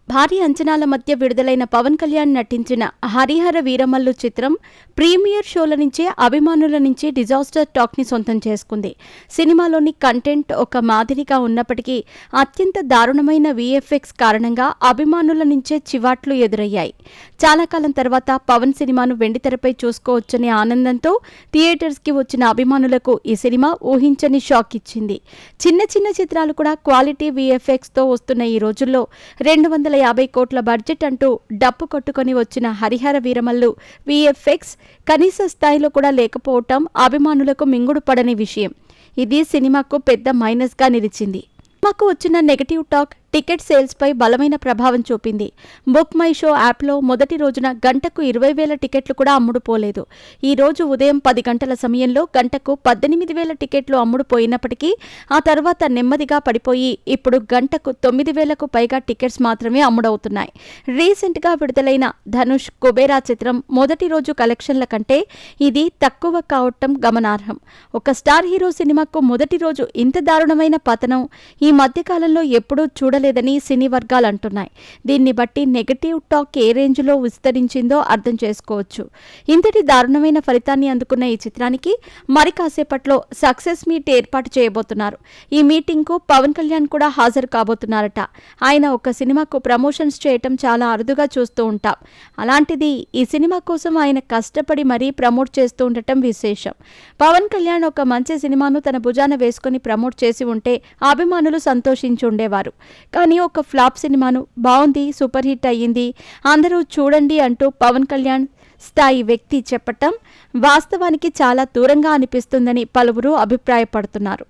భారీ అంచనాల మధ్య విడుదలైన పవన్ కళ్యాణ్ నటించిన హరిహర వీరమల్లు చిత్రం ప్రీమియర్ షోల నుంచే అభిమానుల నుంచి డిజాస్టర్ టాక్ ని సొంతం చేసుకుంది. సినిమాలోని కంటెంట్ ఒక మాదిరిగా ఉన్నప్పటికీ అత్యంత దారుణమైన విఎఫ్ఎక్స్ కారణంగా అభిమానుల నుంచే చివాట్లు ఎదురయ్యాయి. చాలా కాలం తర్వాత పవన్ సినిమాను వెండితెరపై చూసుకోవచ్చనే ఆనందంతో థియేటర్స్ కి వచ్చిన అభిమానులకు ఈ సినిమా ఊహించని షాక్ ఇచ్చింది. చిన్న చిన్న చిత్రాలు కూడా క్వాలిటీ విఎఫ్ఎక్స్ తో వస్తున్న ఈ రోజుల్లో 250 కోట్ల బడ్జెట్ అంటూ డప్పు కొట్టుకొని వచ్చిన హరిహర వీరమల్లు విఎఫ్ఎక్స్ కనీస స్థాయిలో కూడా లేకపోవటం అభిమానులకు మింగుడు పడని విషయం. ఇది సినిమాకు పెద్ద మైనస్గా నిలిచింది. సినిమాకు వచ్చిన నెగటివ్ టాక్ టికెట్ సేల్స్ పై బలమైన ప్రభావం చూపింది. బుక్ మై షో యాప్లో మొదటి రోజున గంటకు 20,000 టికెట్లు కూడా అమ్ముడుపోలేదు. ఈ రోజు ఉదయం 10 గంటల సమయంలో గంటకు 18,000 టికెట్లు అమ్ముడుపోయినప్పటికీ ఆ తర్వాత నెమ్మదిగా పడిపోయి ఇప్పుడు గంటకు 9,000కు పైగా టికెట్స్ మాత్రమే అమ్ముడవుతున్నాయి. రీసెంట్గా విడుదలైన ధనుష్ కుబేరా చిత్రం మొదటి రోజు కలెక్షన్ల కంటే ఇది తక్కువ కావటం గమనార్హం. ఒక స్టార్ హీరో సినిమాకు మొదటి రోజు ఇంత దారుణమైన పతనం ఈ మధ్యకాలంలో ఎప్పుడూ చూడలేదని సినీ వర్గాలు అంటున్నాయి. దీన్ని బట్టి నెగటివ్ టాక్ ఏ రేంజ్లో విస్తరించిందో అర్థం చేసుకోవచ్చు. ఇంతటి దారుణమైన ఫలితాన్ని అందుకున్న ఈ చిత్రానికి మరి కాసేపట్లో సక్సెస్ మీట్ ఏర్పాటు చేయబోతున్నారు. ఈ మీటింగ్కు పవన్ కళ్యాణ్ కూడా హాజరు కాబోతున్నారట. ఆయన ఒక సినిమాకు ప్రమోషన్స్ చేయటం చాలా అరుదుగా చూస్తూ ఉంటాం. అలాంటిది ఈ సినిమా కోసం ఆయన కష్టపడి మరీ ప్రమోట్ చేస్తూ ఉండటం విశేషం. పవన్ కళ్యాణ్ ఒక మంచి సినిమాను తన భుజాన వేసుకుని ప్రమోట్ చేసి ఉంటే అభిమానులు సంతోషించి ఉండేవారు. కానీ ఒక ఫ్లాప్ సినిమాను బాగుంది, సూపర్ హిట్ అయ్యింది, అందరూ చూడండి అంటూ పవన్ కళ్యాణ్ స్థాయి వ్యక్తి చెప్పటం వాస్తవానికి చాలా దూరంగా అనిపిస్తుందని పలువురు అభిప్రాయపడుతున్నారు.